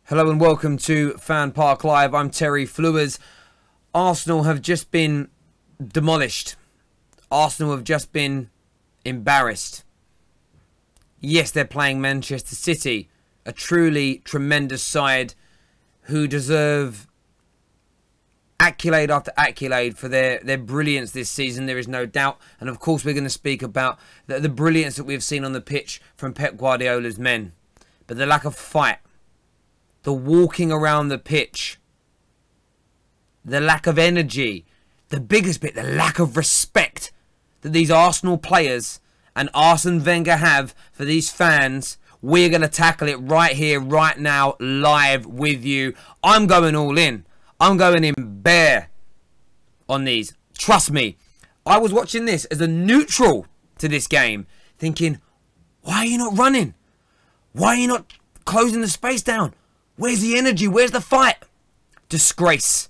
Hello and welcome to FanPark Live. I'm Terry Flewers. Arsenal have just been demolished. Arsenal have just been embarrassed. Yes, they're playing Manchester City, a truly tremendous side who deserve accolade after accolade for their brilliance this season. There is no doubt. And of course, we're going to speak about the brilliance that we've seen on the pitch from Pep Guardiola's men. But the lack of fight, the walking around the pitch, the lack of energy, the biggest bit, the lack of respect that these Arsenal players and Arsene Wenger have for these fans. We're going to tackle it right here, right now, live with you. I'm going all in. I'm going in bare on these. Trust me. I was watching this as a neutral to this game, thinking, why are you not running? Why are you not closing the space down? Where's the energy? Where's the fight? Disgrace.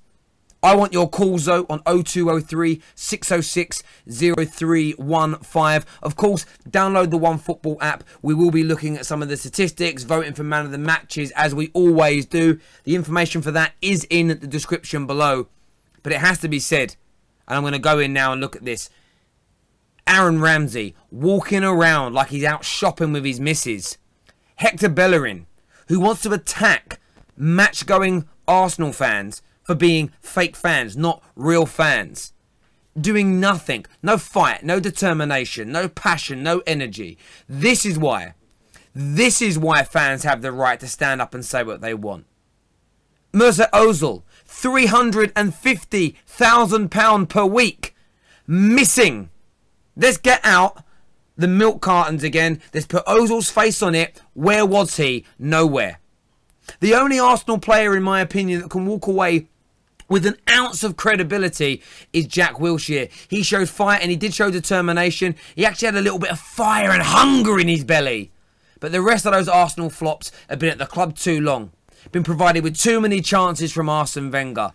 I want your calls though on 0203 606 0315. Of course, download the OneFootball app. We will be looking at some of the statistics, voting for man of the matches as we always do. The information for that is in the description below. But it has to be said, and I'm going to go in now and look at this. Aaron Ramsey walking around like he's out shopping with his missus. Hector Bellerin, who wants to attack match-going Arsenal fans for being fake fans, not real fans. Doing nothing. No fight, no determination, no passion, no energy. This is why fans have the right to stand up and say what they want. Mesut Ozil, £350,000 per week. Missing. Let's get out the milk cartons again. Let's put Ozil's face on it. Where was he? Nowhere. The only Arsenal player, in my opinion, that can walk away with an ounce of credibility is Jack Wilshere. He showed fight and he did show determination. He actually had a little bit of fire and hunger in his belly. But the rest of those Arsenal flops have been at the club too long. Been provided with too many chances from Arsene Wenger.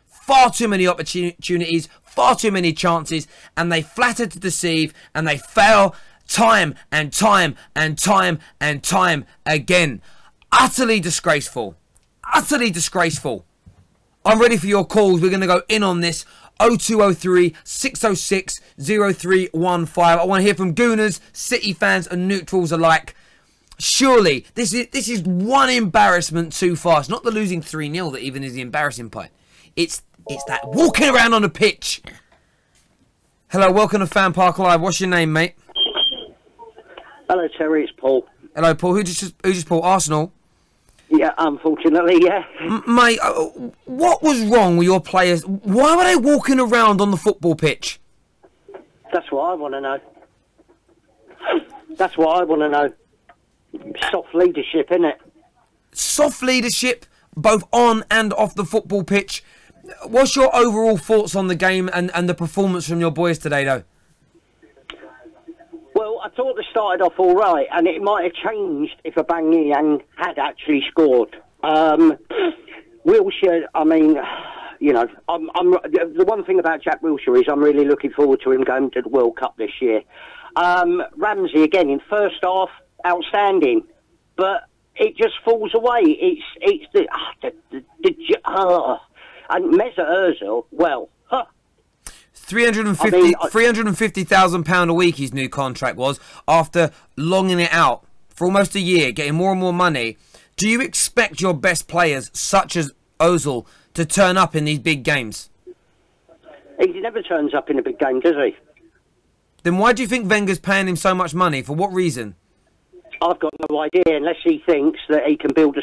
Far too many opportunities, far too many chances, and they flatter to deceive, and they fail time and time and time and time again. Utterly disgraceful. Utterly disgraceful. I'm ready for your calls. We're going to go in on this. 0203 606 0315. I want to hear from Gooners, City fans and neutrals alike. Surely, this is one embarrassment too far. It's not the losing 3-0 that even is the embarrassing part. It's that walking around on the pitch. Hello, welcome to FanPark Live. What's your name, mate? Hello, Terry. It's Paul. Hello, Paul. Who just Paul? Arsenal? Yeah, unfortunately, yeah. Mate, what was wrong with your players? Why were they walking around on the football pitch? That's what I want to know. That's what I want to know. Soft leadership, innit? Soft leadership, both on and off the football pitch. What's your overall thoughts on the game and the performance from your boys today, though? Well, I thought they started off all right, and it might have changed if Aubameyang had actually scored. Wilshere, I mean, you know, the one thing about Jack Wilshere is I'm really looking forward to him going to the World Cup this year. Ramsey, again, in first half, outstanding, but it just falls away. And Mesut Ozil, well, £350,000 a week his new contract was, after longing it out for almost a year, getting more and more money. Do you expect your best players, such as Ozil, to turn up in these big games? He never turns up in a big game, does he? Then why do you think Wenger's paying him so much money? For what reason? I've got no idea, unless he thinks that he can build a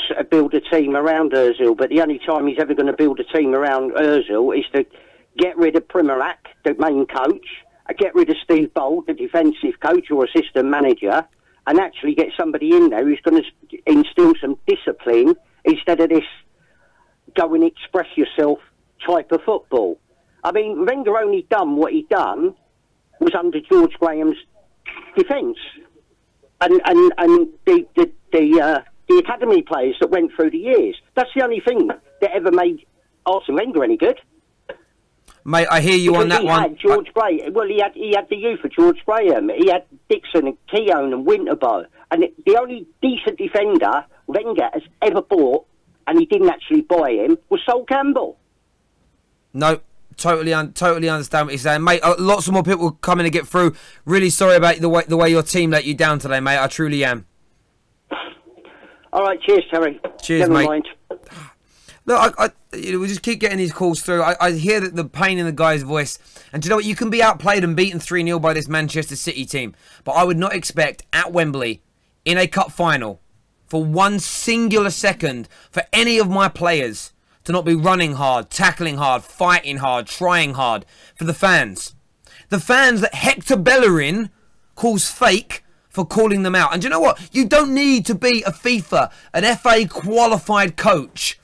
team around Ozil. But the only time he's ever going to build a team around Ozil is to get rid of Primorac, the main coach, get rid of Steve Bold, the defensive coach or assistant manager, and actually get somebody in there who's going to instill some discipline instead of this go and express yourself type of football. I mean, Wenger only done what he done was under George Graham's defence. And the academy players that went through the years. That's the only thing that ever made Arsene Wenger any good. Mate, I hear you on that one. He had George Graham. Well, he had the youth of George Graham. He had Dixon and Keown and Winterbow. And the only decent defender Wenger has ever bought and he didn't actually buy him, was Sol Campbell. No, totally understand what you're saying, mate. Lots of more people coming to get through. Really sorry about the way your team let you down today, mate. I truly am. All right, cheers, Terry. Cheers, Never mate. mind. Look, we just keep getting these calls through. I hear the pain in the guy's voice. And do you know what? You can be outplayed and beaten 3-0 by this Manchester City team. But I would not expect at Wembley, in a cup final, for one singular second, for any of my players to not be running hard, tackling hard, fighting hard, trying hard. For the fans. The fans that Hector Bellerin calls fake for calling them out. And do you know what? You don't need to be a FIFA, an FA qualified coach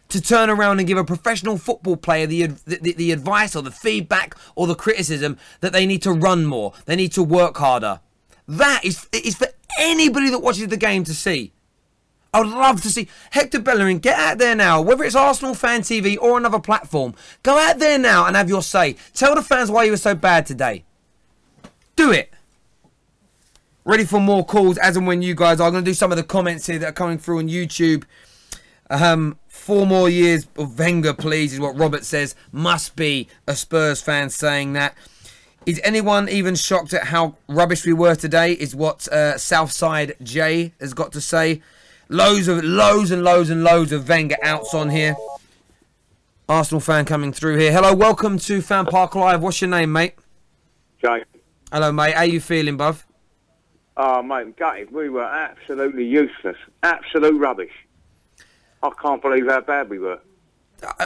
to turn around and give a professional football player the advice or the feedback or the criticism that they need to run more, they need to work harder. That is for anybody that watches the game to see. I would love to see Hector Bellerin get out there now, whether it's Arsenal Fan TV or another platform. Go out there now and have your say. Tell the fans why you were so bad today. Do it. Ready for more calls as and when you guys are. I'm going to do some of the comments here that are coming through on YouTube. 4 more years of Wenger, please, is what Robert says. Must be a Spurs fan saying that. Is anyone even shocked at how rubbish we were today, is what Southside Jay has got to say. Loads and loads of Wenger outs on here. Arsenal fan coming through here. Hello, welcome to FanPark Live. What's your name, mate? Jay. Hello, mate. How you feeling, bruv? Oh, mate, gutted. We were absolutely useless. Absolute rubbish. I can't believe how bad we were.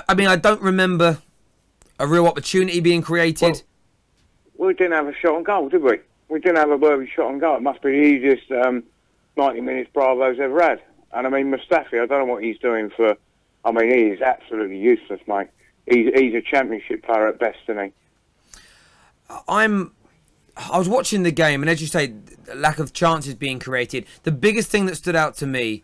I mean, I don't remember a real opportunity being created. Well, we didn't have a shot on goal, did we? We didn't have a worthy shot on goal. It must be the easiest 90 minutes Bravo's ever had. And I mean, Mustafi, I don't know what he's doing for... I mean, he is absolutely useless, mate. He's a championship player at best, isn't he? I was watching the game, and as you say, lack of chances being created. The biggest thing that stood out to me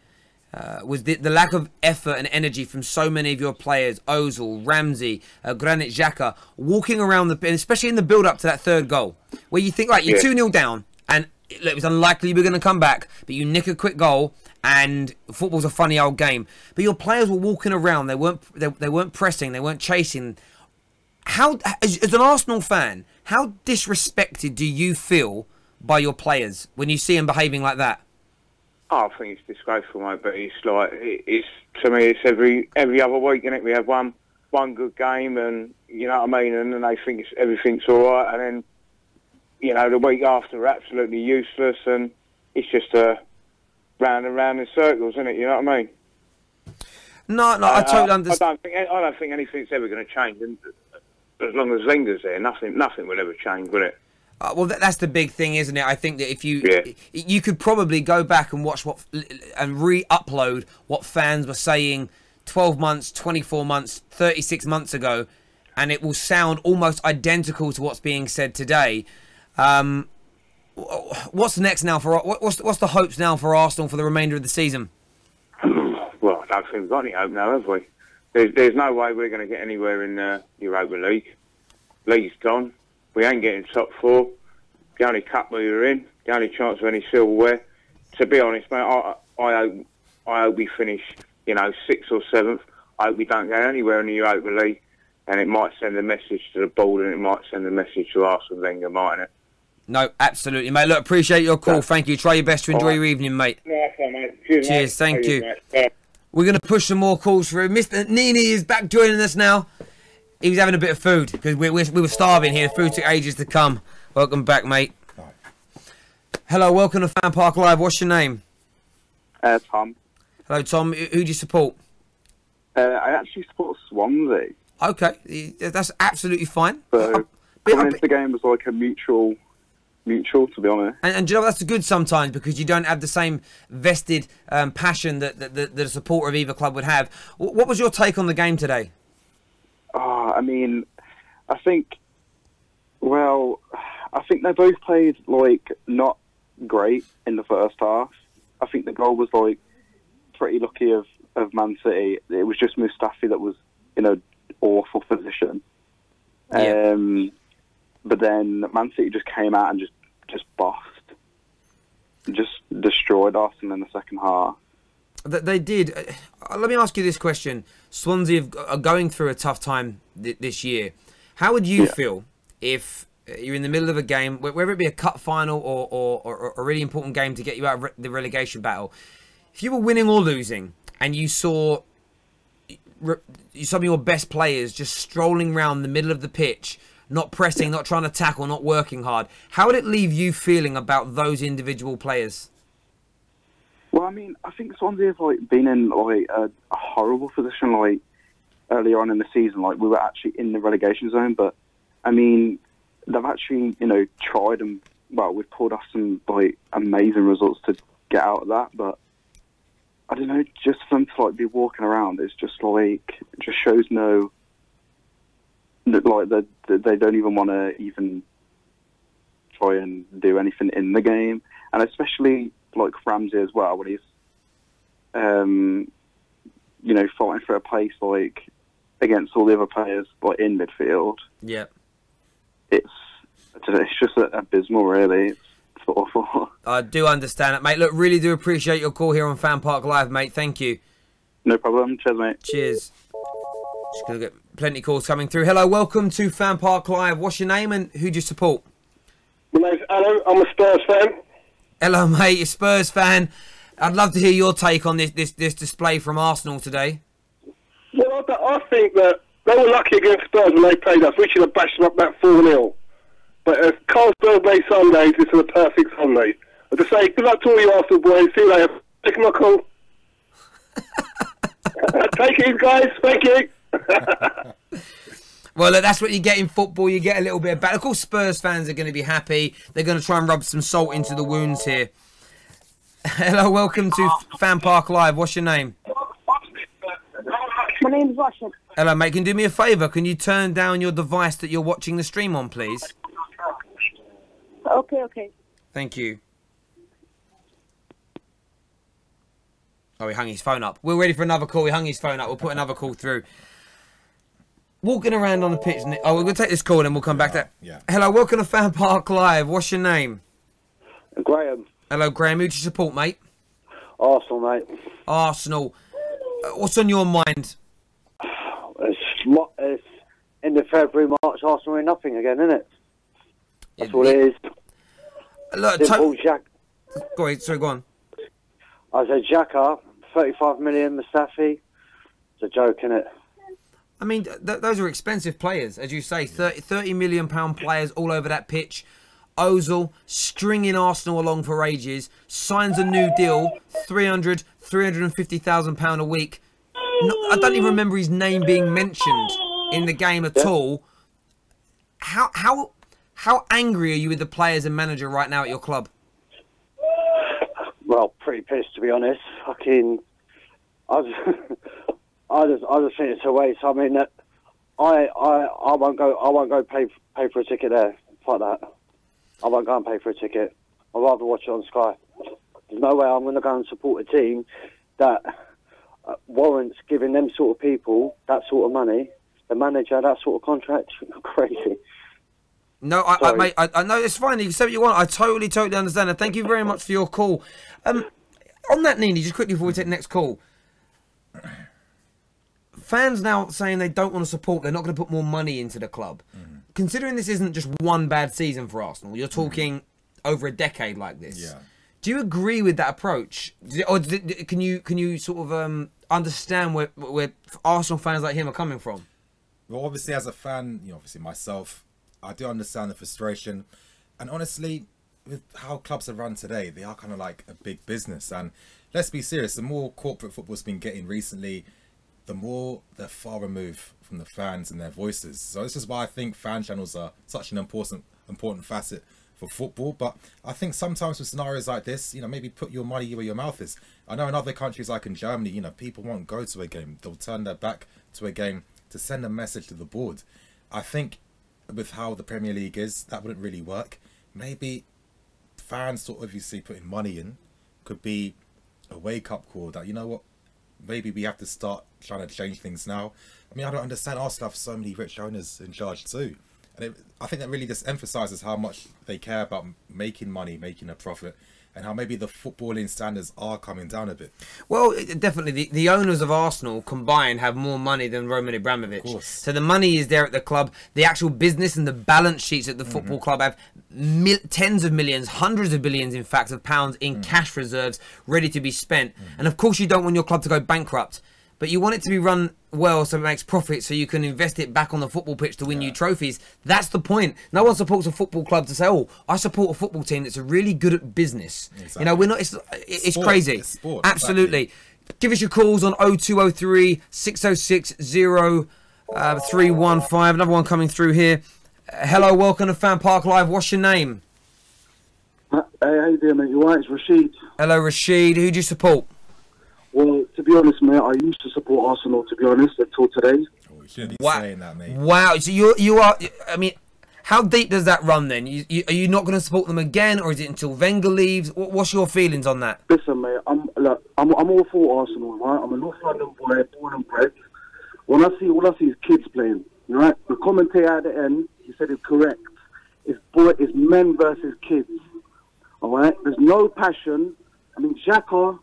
was the lack of effort and energy from so many of your players, Ozil, Ramsey, Granit Xhaka, walking around the, especially in the build-up to that third goal, where you think, right, you're 2-0 down, and it was unlikely you were going to come back, but you nick a quick goal, and football's a funny old game. But your players were walking around, they weren't pressing, they weren't chasing. How, as an Arsenal fan, how disrespected do you feel by your players when you see them behaving like that? Oh, I think it's disgraceful, mate. But it's like to me, it's every other week, isn't it? We have one good game, and you know what I mean. And then they think everything's all right, and then you know the week after we're absolutely useless, and it's just round and round in circles, isn't it? You know what I mean? No, I totally understand. I don't think anything's ever going to change, and as long as Wenger's there, nothing will ever change, will it? Well, that's the big thing, isn't it? I think that if you could probably go back and watch and re-upload what fans were saying 12 months, 24 months, 36 months ago, and it will sound almost identical to what's being said today. What's next now for what's the hopes now for Arsenal for the remainder of the season? Well, I don't think we've got any hope now, have we? There's no way we're going to get anywhere in the Europa League. League's gone. We ain't getting top 4. The only cup we were in, the only chance of any silverware. To be honest, mate, I hope we finish, 6th or 7th. I hope we don't go anywhere in the Europa League, and it might send a message to the board, and it might send a message to Arsene Wenger, mightn't it? No, absolutely, mate. Look, appreciate your call. Thank you. Try your best to enjoy your evening, mate. No, fine, mate. Cheers, mate. Thank you. We're going to push some more calls through. Mr. Nini is back joining us now. He was having a bit of food because we were starving here. The food took ages to come. Welcome back, mate. Hello, welcome to FanPark Live. What's your name? Tom. Hello, Tom. Who do you support? I actually support Swansea. Okay, that's absolutely fine. So coming into the game was like a mutual, to be honest. And do you know that's good sometimes because you don't have the same vested passion that a supporter of either club would have. What was your take on the game today? I mean, I think they both played like not great in the first half. I think the goal was like pretty lucky of Man City. It was just Mustafi that was in an awful position. Yeah. But then Man City just came out and just bossed. Just destroyed Arsenal in the second half. They did. let me ask you this question. Swansea are going through a tough time this year. How would you feel if you're in the middle of a game, whether it be a cup final or a really important game to get you out of the relegation battle, if you were winning or losing and you saw some of your best players just strolling around the middle of the pitch, not pressing, not trying to tackle, not working hard, how would it leave you feeling about those individual players? Well, I mean, I think Swansea have been in a horrible position earlier on in the season. We were actually in the relegation zone, but I mean, they've actually tried and we've pulled off some amazing results to get out of that. But I don't know, just for them to be walking around, it's just just shows no that they don't even want to even try and do anything in the game, and especially Ramsey as well, when he's fighting for a place against all the other players in midfield. Yeah, it's just abysmal, really. It's awful. I do understand it, mate. Look, really do appreciate your call here on FanPark Live, mate. Thank you. No problem. Cheers, mate. Cheers. Just gonna get plenty of calls coming through. Hello, welcome to FanPark Live. What's your name and who do you support? My name's Alan. I'm a Spurs fan. Hello, mate. You're a Spurs fan. I'd love to hear your take on this display from Arsenal today. Well, I think that they were lucky against Spurs when they played us. We should have bashed them up about 4-0. But if Carl Spurs play Sundays, this is a perfect Sunday. I just say, good luck to all you Arsenal boys. See you later. Take my call. Take it, guys. Thank you. Well, look, that's what you get in football. You get a little bit of battle. Of course, Spurs fans are going to be happy. They're going to try and rub some salt into the wounds here. Hello, welcome to FanPark Live. What's your name? My name's Russian. Hello, mate. Can you do me a favour? Can you turn down your device that you're watching the stream on, please? Okay. Thank you. Oh, he hung his phone up. We're ready for another call. He hung his phone up. We'll put another call through. Walking around on the pitch. Oh, we're going to take this call and then we'll come back to... Yeah. Hello, welcome to FanPark Live. What's your name? Graham. Hello, Graham. Who do you support, mate? Arsenal, mate. Arsenal. What's on your mind? It's end of February, March, Arsenal are nothing again, isn't it? That's what it is. Look, go ahead, sorry, go on. I said Xhaka, 35 million, Mustafi. It's a joke, isn't it? I mean, those are expensive players, as you say. 30 million pound players all over that pitch. Ozil stringing Arsenal along for ages. Signs a new deal, 350,000 pound a week. I don't even remember his name being mentioned in the game at all. How angry are you with the players and manager right now at your club? Well, pretty pissed, to be honest. I just think it's a waste. I mean, I won't go pay for a ticket there. Fuck that. I won't go and pay for a ticket. I'd rather watch it on Sky. There's no way I'm going to go and support a team that warrants giving them sort of people that sort of money, the manager that sort of contract. Crazy. No, mate, I know it's fine. You can say what you want. I totally understand. And thank you very much for your call. On that, Nini, just quickly before we take the next call. Fans now saying they don't want to support, they're not going to put more money into the club. Considering this isn't just one bad season for Arsenal, you're talking over a decade like this. Yeah. Do you agree with that approach? Or can you sort of understand where Arsenal fans like him are coming from? Well, obviously, as a fan, obviously myself, I do understand the frustration. And honestly, with how clubs are run today, they are kind of like a big business. And let's be serious, the more corporate football's been getting recently, the more they're far removed from the fans and their voices. So this is why I think fan channels are such an important facet for football. But I think sometimes with scenarios like this, maybe put your money where your mouth is. I know in other countries like in Germany, people won't go to a game. They'll turn their back to a game to send a message to the board. I think with how the Premier League is, that wouldn't really work. Maybe fans sort of obviously putting money in could be a wake-up call that, maybe we have to start trying to change things now. I mean, I don't understand. Arsenal have so many rich owners in charge too. And I think that really just emphasises how much they care about making money, making a profit. and how maybe the footballing standards are coming down a bit. Well, definitely. The owners of Arsenal combined have more money than Roman Abramovich. Of course. So the money is there at the club. The actual business and the balance sheets at the football club have tens of millions, hundreds of billions, in fact, of pounds in cash reserves ready to be spent. And of course, you don't want your club to go bankrupt, but you want it to be run well so it makes profit, so you can invest it back on the football pitch to win you trophies. That's the point. No one supports a football club to say, oh, I support a football team that's really good at business. Exactly. You know, we're not. It's Sport. crazy. It's sport, Absolutely. exactly. Give us your calls on 0203 606 0315. Another one coming through here. Hello, welcome to FanPark Live. What's your name? Hey, how you doing, mate? You alright? It's Rashid. Hello, Rashid. Who do you support? Well, to be honest, mate, I used to support Arsenal, to be honest, until today. Oh, you shouldn't be Wow. saying that, mate. Wow. So you are. I mean, how deep does that run then? Are you not going to support them again, or is it until Wenger leaves? What's your feelings on that? Listen, mate, I'm all for Arsenal, right? I'm a North London boy, born and bred. All I see is kids playing, right? The commentator at the end, he said it correct. It's men versus kids, all right? There's no passion. I mean, Xhaka,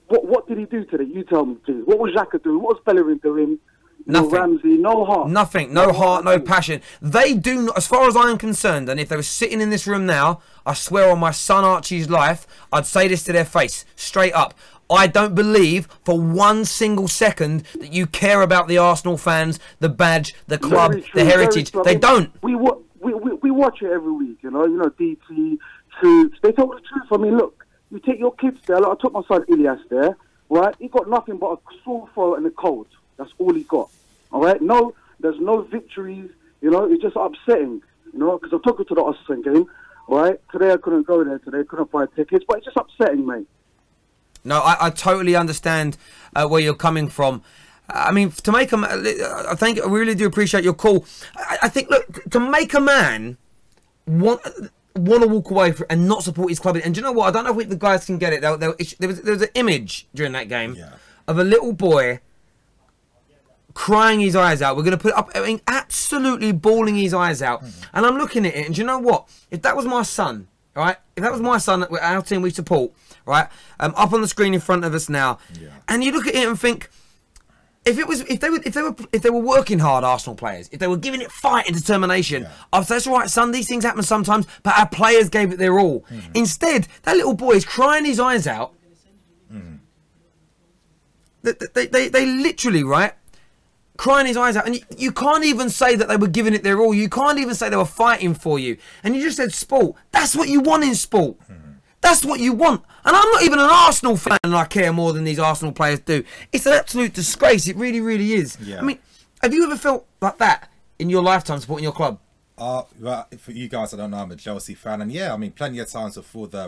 what did he do today? You tell me, please. What was Xhaka doing? What was Bellerin doing? Nothing. No Ramsey, no heart. Nothing. No heart, no passion. They do not, as far as I am concerned, and if they were sitting in this room now, I swear on my son Archie's life, I'd say this to their face, straight up. I don't believe for one single second that you care about the Arsenal fans, the badge, the club, the heritage. They don't. We watch it every week, you know, DT, Troops. They tell the truth. I mean, look, you take your kids there. Like I took my son Ilias there, right? He got nothing but a sore throat and a cold. That's all he got. All right? No, there's no victories. You know, it's just upsetting. You know, because I'm talking to the Austin game. All right? Today I couldn't go there. Today I couldn't buy tickets. But it's just upsetting, mate. No, I totally understand where you're coming from. I mean, to make I really do appreciate your call. I think, look, to make a man want to walk away and not support his club. And do you know what? I don't know if the guys can get it. There was an image during that game of a little boy crying his eyes out. We're going to put it up, I mean, absolutely bawling his eyes out. And I'm looking at it, and do you know what? If that was my son, right? If that was my son, our team we support, right? Up on the screen in front of us now, and you look at it and think, if they were working hard, Arsenal players, if they were giving it fight and determination, I'd say, it's all right, son, these things happen sometimes, but our players gave it their all. Instead, that little boy is crying his eyes out. They literally, right, crying his eyes out, and you can't even say that they were giving it their all. You can't even say they were fighting for you. And you just said sport. That's what you want in sport. That's what you want. And I'm not even an Arsenal fan, and I care more than these Arsenal players do. It's an absolute disgrace. It really, really is. I mean, have you ever felt like that in your lifetime supporting your club? Well, for you guys, I don't know, I'm a Chelsea fan, and I mean, plenty of times before the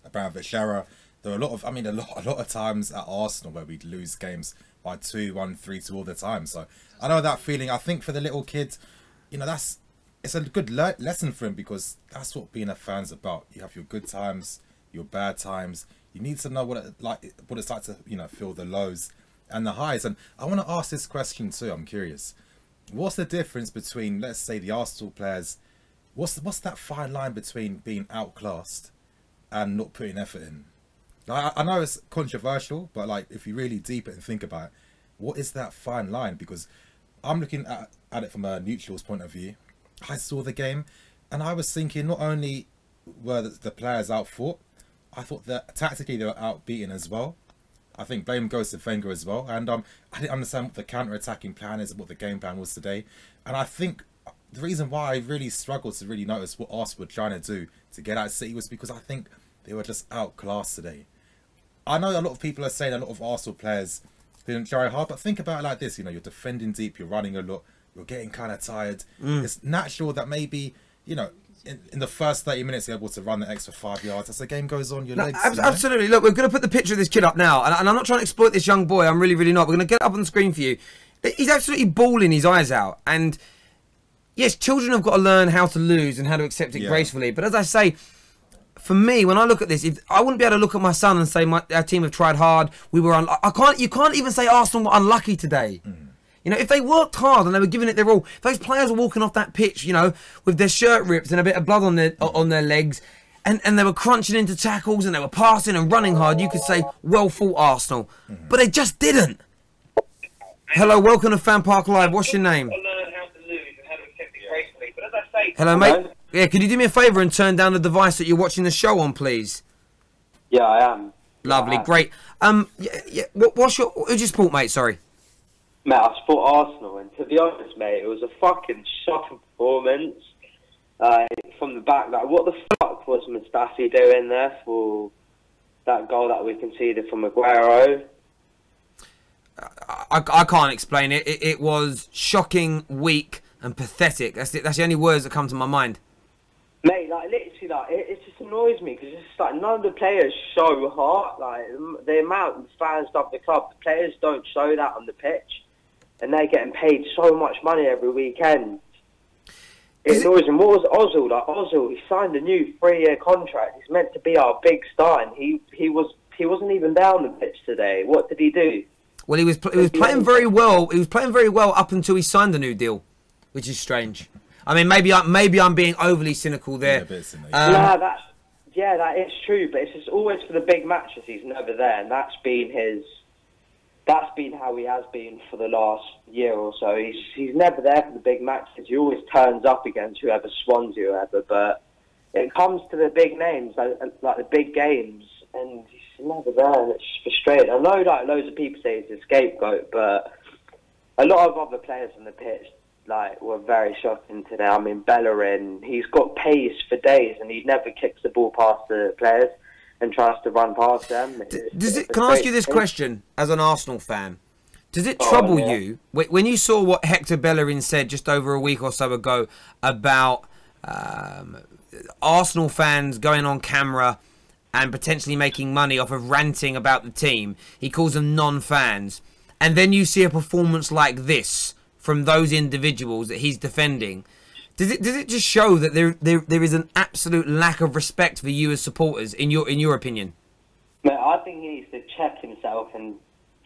Abramovich era, there were a lot of times at Arsenal where we'd lose games by 2-1, 3-2 all the time. So I know that feeling. I think for the little kids, you know, it's a good lesson for him, because that's what being a fan's about. You have your good times, your bad times. You need to know what it's like to, you know, feel the lows and the highs. And I want to ask this question too. I'm curious. What's the difference between, let's say, the Arsenal players? What's that fine line between being outclassed and not putting effort in? Like, I know it's controversial, but like, if you really deep it and think about it, what is that fine line? Because I'm looking at it from a neutral's point of view. I saw the game, and I was thinking not only were the players outfought, I thought that tactically they were outbeaten as well. I think blame goes to Wenger as well. And I didn't understand what the counter-attacking plan is, what the game plan was today. And I think the reason why I really struggled to really notice what Arsenal were trying to do to get out City was because I think they were just outclassed today. I know a lot of people are saying a lot of Arsenal players didn't try hard, but think about it like this. You know, you're defending deep, you're running a lot, you're getting kind of tired. It's natural that maybe, you know, in the first 30 minutes you're able to run the extra 5 yards. As the game goes on, your legs... Absolutely. You know? Look, we're going to put the picture of this kid up now, and I'm not trying to exploit this young boy. I'm really, really not. We're going to get it up on the screen for you. He's absolutely bawling his eyes out. And yes, children have got to learn how to lose and how to accept it gracefully. But as I say, for me, when I look at this, I wouldn't be able to look at my son and say our team have tried hard. We were you can't even say Arsenal were unlucky today. You know, if they worked hard and they were giving it their all, if those players were walking off that pitch, you know, with their shirt ripped and a bit of blood on their legs, and they were crunching into tackles and they were passing and running hard, you could say, well fought Arsenal. But they just didn't. Hello, welcome to FanPark Live. What's your name? Hello, mate. Yeah, could you do me a favour and turn down the device that you're watching the show on, please? Yeah, I am. Lovely, great. Who's your support, mate? Sorry. Mate, I support Arsenal, and to be honest, mate, it was a fucking shocking performance. From the back, like, what the fuck was Mustafi doing there for that goal that we conceded from Aguero? I can't explain it. It was shocking, weak, and pathetic. That's the only words that come to my mind. Mate, like, literally, like, it just annoys me because it's just like none of the players show heart. Like, the amount of fans love the club, the players don't show that on the pitch, and they're getting paid so much money every weekend. It annoys him. What was Ozil? Like, Ozil, he signed a new 3-year contract. He's meant to be our big star, and he wasn't even down the pitch today. What did he do? Well, he was playing very well. He was playing very well up until he signed the new deal, which is strange. I mean, maybe I'm being overly cynical there. That is true. But it's just always for the big matches he's never there, and that's been how he has been for the last year or so. He's never there for the big matches. He always turns up against whoever, Swansea or whoever. But it comes to the big names, like the big games, and he's never there, and it's frustrating. I know, like, loads of people say he's a scapegoat, but a lot of other players on the pitch, like, were very shocking today. I mean, Bellerin, he's got pace for days, and he never kicks the ball past the players and tries to run past them. Can I ask you this question as an Arsenal fan? Does it trouble you when you saw what Hector Bellerin said just over a week or so ago about Arsenal fans going on camera and potentially making money off of ranting about the team? He calls them non-fans. And then you see a performance like this from those individuals that he's defending. Does it just show that there is an absolute lack of respect for you as supporters, in your opinion? Mate, I think he needs to check himself and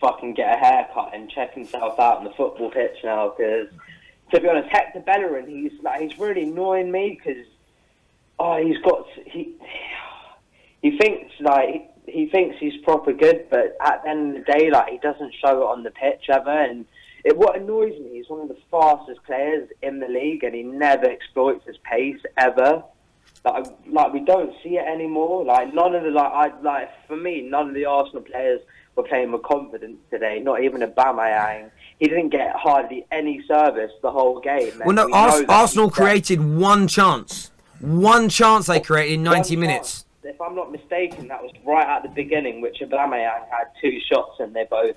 fucking get a haircut and check himself out on the football pitch now. Because, to be honest, Hector Bellerin, he's really annoying me because he thinks he's proper good, but at the end of the day, like, he doesn't show it on the pitch ever. And what annoys me, he's one of the fastest players in the league, and he never exploits his pace ever. Like we don't see it anymore. Like, none of the for me, none of the Arsenal players were playing with confidence today. Not even Aubameyang. He didn't get hardly any service the whole game. Well, no, Arsenal created one chance. One chance they created in 90 minutes. If I'm not mistaken, that was right at the beginning, which Aubameyang had 2 shots, and they both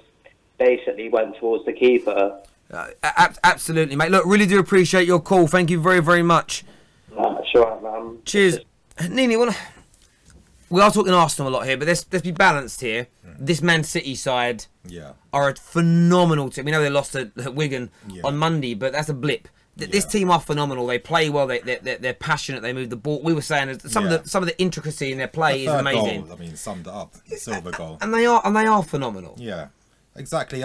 basically went towards the keeper. Absolutely, mate. Look, really do appreciate your call. Thank you very, very much. Sure, man. Cheers. Nini, we are talking Arsenal a lot here, but let's be balanced here. This Man City side are a phenomenal team. We know they lost to Wigan on Monday, but that's a blip. This team are phenomenal. They play well. They're passionate. They move the ball. We were saying some of the intricacy in their play is amazing. Goal, I mean, summed it up. The silver goal. And they are phenomenal. Yeah, exactly.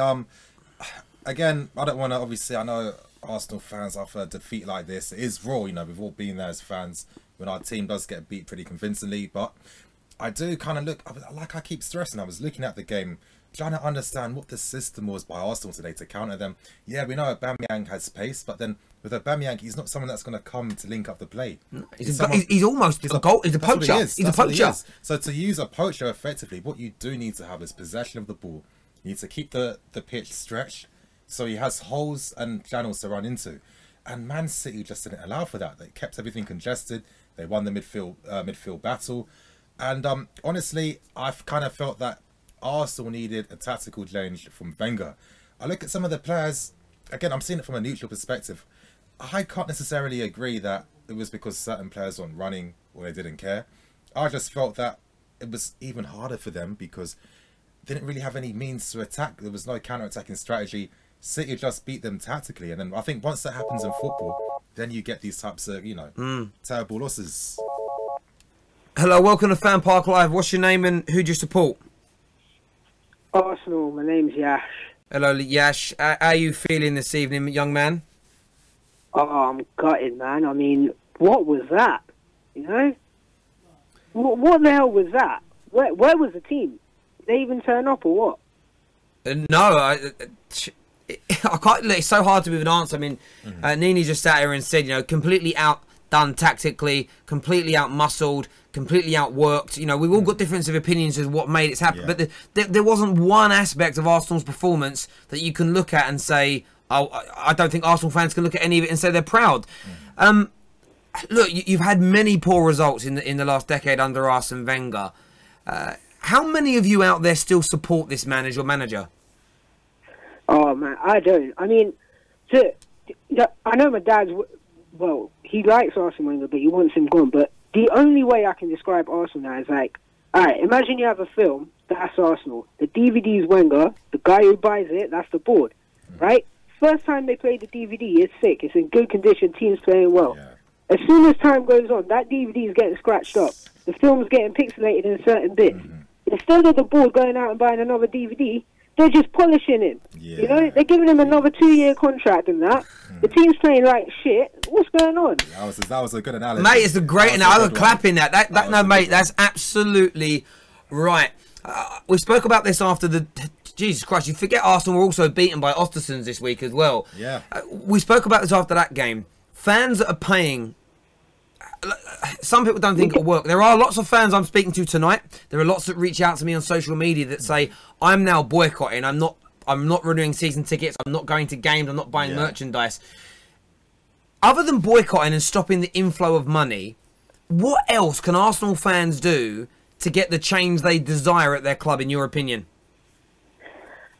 Again, I don't want to. Obviously, I know Arsenal fans after a defeat like this, it is raw. You know, we've all been there as fans when our team does get beat pretty convincingly. But I do kind of look, like I keep stressing. I was looking at the game, trying to understand what the system was by Arsenal today to counter them. Yeah, we know Aubameyang has pace, but then with Aubameyang, he's not someone that's going to come to link up the play. He's a poacher. He's a poacher. So to use a poacher effectively, what you do need to have is possession of the ball. You need to keep the pitch stretched so he has holes and channels to run into. And Man City just didn't allow for that. They kept everything congested. They won the midfield battle. And honestly, I've kind of felt that Arsenal needed a tactical change from Wenger. I look at some of the players, again, I'm seeing it from a neutral perspective. I can't necessarily agree that it was because certain players weren't running or they didn't care. I just felt that it was even harder for them because they didn't really have any means to attack. There was no counter-attacking strategy. City just beat them tactically. And then I think once that happens in football, then you get these types of, terrible losses. Hello, welcome to FanPark Live. What's your name and who do you support? Arsenal, my name's Yash. Hello, Yash. How are you feeling this evening, young man? Oh, I'm gutted, man. I mean, what was that? You know? what the hell was that? Where was the team? Did they even turn up or what? No, I can't. It's so hard to even answer. I mean, Nini just sat here and said, you know, completely outdone tactically, completely out-muscled, completely outworked. You know, we've all got different opinions as what made it happen, but there wasn't one aspect of Arsenal's performance that you can look at and say, oh, I don't think Arsenal fans can look at any of it and say they're proud. Look, you've had many poor results in the last decade under Arsene Wenger. How many of you out there still support this man as your manager? Oh man, I don't. I mean, I know my dad's. Well, he likes Arsene Wenger, but he wants him gone. But the only way I can describe Arsenal now is like, all right, imagine you have a film that's Arsenal. The DVD is Wenger. The guy who buys it, that's the board, right? First time they play the DVD, it's sick. It's in good condition. Team's playing well. Yeah. As soon as time goes on, that DVD is getting scratched up. The film's getting pixelated in certain bits. Instead of the board going out and buying another DVD, they're just polishing him. You know, they're giving him another 2-year contract and that. The team's playing like shit. What's going on? That was a good analogy. Mate, it's a great analogy. I was clapping that. No, mate, that's absolutely right. We spoke about this after the... Jesus Christ, you forget Arsenal were also beaten by Östersunds this week as well. Yeah. We spoke about this after that game. Fans that are paying... Some people don't think it'll work. There are lots of fans I'm speaking to tonight. There are lots that reach out to me on social media that say, I'm now boycotting. I'm not renewing season tickets. I'm not going to games. I'm not buying merchandise. Other than boycotting and stopping the inflow of money, what else can Arsenal fans do to get the change they desire at their club, in your opinion?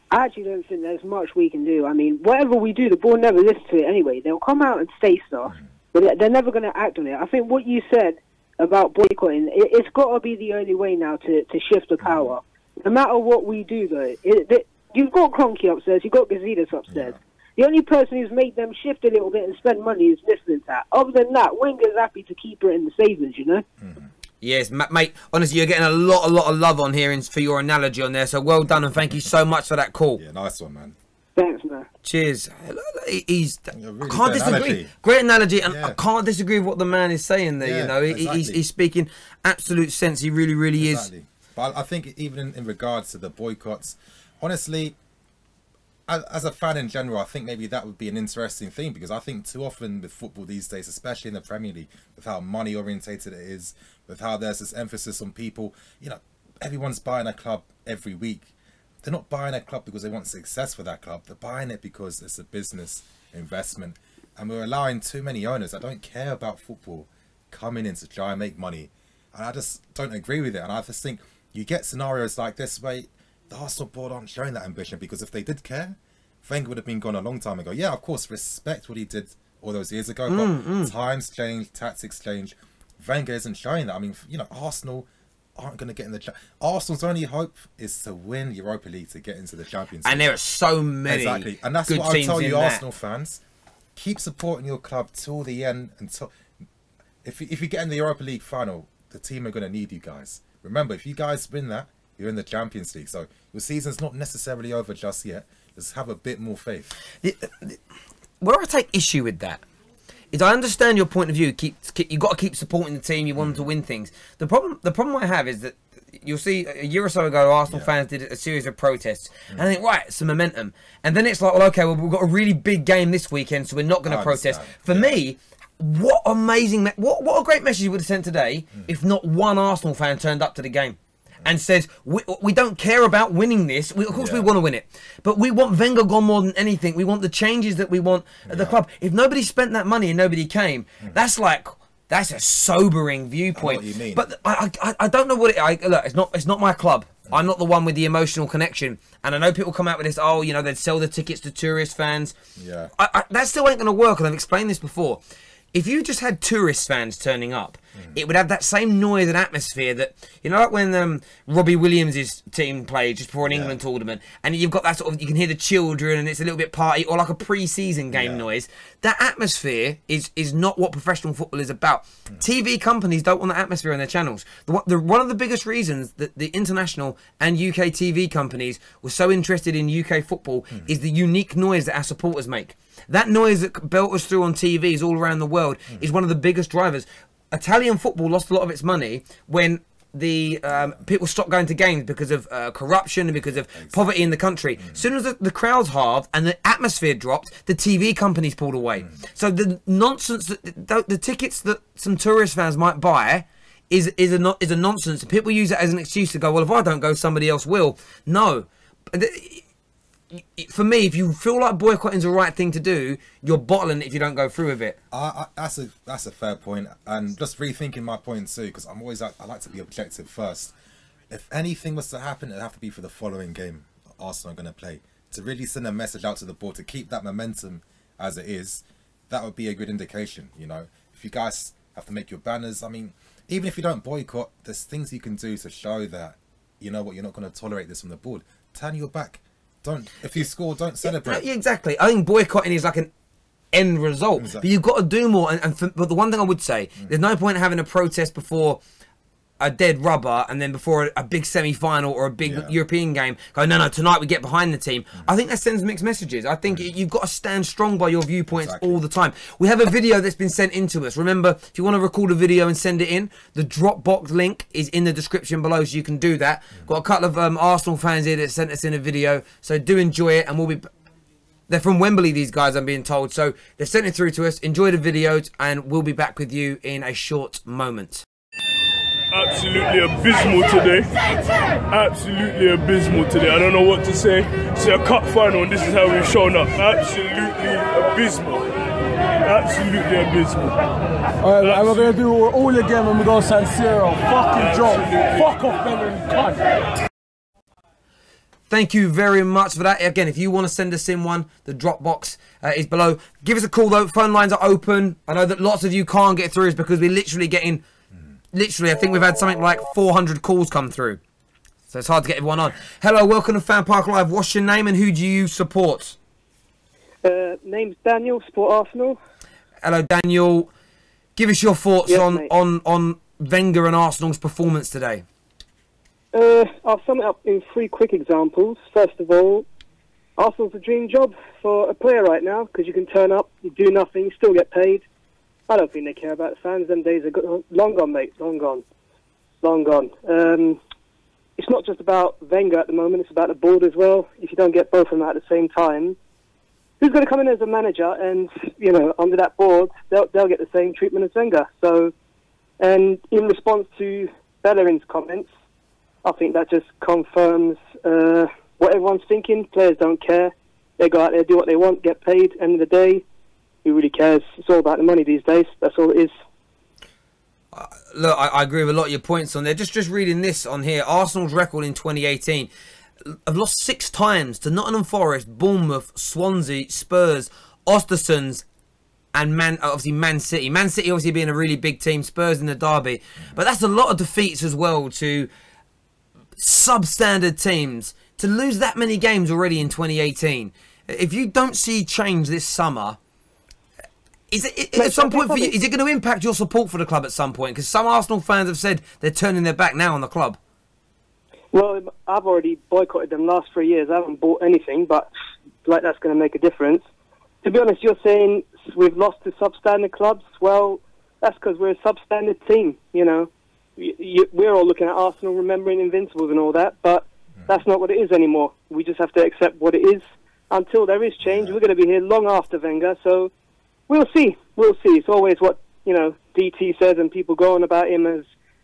I actually don't think there's much we can do. I mean, whatever we do, the board never listens to it anyway. They'll come out and say stuff, but they're never going to act on it. I think what you said about boycotting, it's got to be the only way now to shift the power. No matter what we do, though, you've got Kroenke upstairs, you've got Gazidis upstairs. The only person who's made them shift a little bit and spend money is Mislintat. Other than that, Wenger's happy to keep her in the savings, you know? Yes, mate, honestly, you're getting a lot of love on here for your analogy on there, so well done and thank you so much for that call. Yeah, nice one, man. Thanks, man. Cheers. Really I can't disagree. Analogy. Great analogy, and I can't disagree with what the man is saying there, you know. Exactly. He's speaking absolute sense. He really is. But I think even in regards to the boycotts, honestly, as a fan in general, I think maybe that would be an interesting thing, because I think too often with football these days, especially in the Premier League, with how money orientated it is, with how there's this emphasis on people, you know, everyone's buying a club every week. They're not buying a club because they want success for that club. They're buying it because it's a business investment. And we're allowing too many owners that don't care about football coming in to try and make money. And I just don't agree with it. And I just think you get scenarios like this where the Arsenal board aren't showing that ambition, because if they did care, Wenger would have been gone a long time ago. Yeah, of course, respect what he did all those years ago, but times change, tactics change. Wenger isn't showing that. I mean, you know, Arsenal aren't going to get in the... Arsenal's only hope is to win Europa League to get into the Champions League. And there are so many and that's good what I tell you, that. Arsenal fans. Keep supporting your club till the end. Until if you get in the Europa League final, the team are going to need you guys. Remember, if you guys win that, you're in the Champions League. So your season's not necessarily over just yet. Just have a bit more faith. Where I take issue with that is, I understand your point of view. You got to keep supporting the team. You want them to win things. The problem I have is that you'll see a year or so ago, Arsenal fans did a series of protests, and I think, right, some momentum, and then it's like, well, okay, well, we've got a really big game this weekend, so we're not going to protest. For me, what amazing, what a great message you would have sent today if not one Arsenal fan turned up to the game and says, we don't care about winning this. Of course we want to win it, but we want Wenger gone more than anything. We want the changes that we want at the club. If nobody spent that money and nobody came, that's a sobering viewpoint. I know what you mean. But I don't know what look, it's not my club. I'm not the one with the emotional connection. And I know people come out with this, oh, you know, they'd sell the tickets to tourist fans. Yeah. That still ain't going to work, and I've explained this before. If you just had tourist fans turning up, it would have that same noise and atmosphere that, you know, like when Robbie Williams' team played just before an England tournament, and you've got that sort of, you can hear the children and it's a little bit party, or like a pre-season game noise. That atmosphere is not what professional football is about. TV companies don't want that atmosphere on their channels. One of the biggest reasons that the international and UK TV companies were so interested in UK football is the unique noise that our supporters make. That noise that belters through on TVs all around the world is one of the biggest drivers. Italian football lost a lot of its money when people stop going to games because of corruption and because of poverty in the country. As soon as the crowds halved and the atmosphere dropped, the TV companies pulled away. So the nonsense that the tickets that some tourist fans might buy is a nonsense. People use it as an excuse to go, well, if I don't go, somebody else will. No. For me, if you feel like boycotting is the right thing to do, you're bottling it if you don't go through with it. That's a fair point, and just rethinking my point too, because I like to be objective first. If anything was to happen, it'd have to be for the following game Arsenal are going to play, to really send a message out to the board to keep that momentum as it is. That would be a good indication. You know, if you guys have to make your banners, I mean, even if you don't boycott, there's things you can do to show that, you know what, you're not going to tolerate this from the board. Turn your back. If you score, don't celebrate. Yeah, exactly. I think boycotting is like an end result. Exactly. But you've got to do more. But the one thing I would say, there's no point having a protest before a dead rubber and then before a big semi-final or a big European game go, no, tonight we get behind the team. I think that sends mixed messages. I think you've got to stand strong by your viewpoints all the time. We have a video that's been sent in to us. Remember, if you want to record a video and send it in, the Dropbox link is in the description below, so you can do that. Got a couple of Arsenal fans here that sent us in a video, so do enjoy it, and we'll be... They're from Wembley, these guys, I'm being told, so they've sent it through to us. Enjoy the videos, and we'll be back with you in a short moment. Absolutely abysmal today. Absolutely abysmal today. I don't know what to say. It's a cup final and this is how we've shown up. Absolutely abysmal. Absolutely abysmal. Alright, we're going to do it all again when we go San Siro. Fucking joke. Fuck off, Bellerin, cunt. Thank you very much for that. Again, if you want to send us in one, the Dropbox is below. Give us a call though. Phone lines are open. I know that lots of you can't get through because we're literally getting... Literally, I think we've had something like 400 calls come through. So it's hard to get everyone on. Hello, welcome to FanPark Live. What's your name and who do you support? Name's Daniel, support Arsenal. Hello, Daniel. Give us your thoughts on Wenger and Arsenal's performance today. I'll sum it up in 3 quick examples. First of all, Arsenal's a dream job for a player right now because you can turn up, you do nothing, you still get paid. I don't think they care about the fans. Them days are long gone, mate. Long gone. Long gone. It's not just about Wenger at the moment. It's about the board as well. If you don't get both of them at the same time, who's going to come in as a manager and, you know, under that board, they'll get the same treatment as Wenger. So, and in response to Bellerin's comments, I think that just confirms what everyone's thinking. Players don't care. They go out there, do what they want, get paid. End of the day, who really cares? It's all about the money these days. That's all it is. Look, I agree with a lot of your points on there. Just reading this on here. Arsenal's record in 2018 have lost 6 times to Nottingham Forest, Bournemouth, Swansea, Spurs, Ostersunds, and obviously Man City. Man City obviously being a really big team, Spurs in the derby. But that's a lot of defeats as well to substandard teams. To lose that many games already in 2018. If you don't see change this summer... Is it at some point for you? Is it going to impact your support for the club at some point? Because some Arsenal fans have said they're turning their back now on the club. Well, I've already boycotted them last 3 years. I haven't bought anything, but like that's going to make a difference. To be honest, you're saying we've lost to substandard clubs. Well, that's because we're a substandard team. You know, we're all looking at Arsenal, remembering Invincibles and all that, but that's not what it is anymore. We just have to accept what it is. Until there is change, we're going to be here long after Wenger. So. We'll see. We'll see. It's always what, you know, DT says and people go on about him as,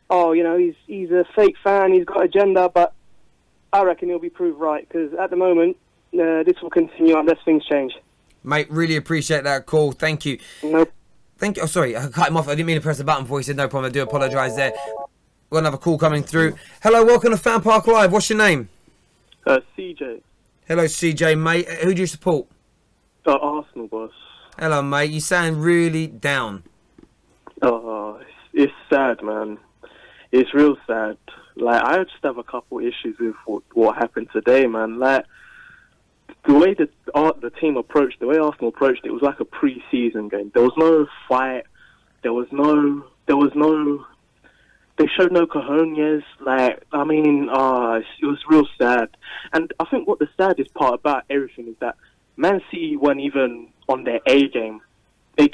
oh, you know, he's a fake fan, he's got agenda, but I reckon he'll be proved right because at the moment, this will continue unless things change. Mate, really appreciate that call. Thank you. Nope. Thank you. Oh, sorry, I cut him off. I didn't mean to press the button before he said no problem. I do apologise there. We've got another call coming through. Hello, welcome to FanPark Live. What's your name? CJ. Hello, CJ, mate. Who do you support? Arsenal, boss. Hello, mate. You sound really down. Oh, it's sad, man. It's real sad. Like, I just have a couple issues with what happened today, man. Like, the way the team approached, the way Arsenal approached it was like a pre-season game. There was no fight. They showed no cojones. Like, I mean, it was real sad. And I think what the saddest part about everything is that Man City weren't even on their A game. They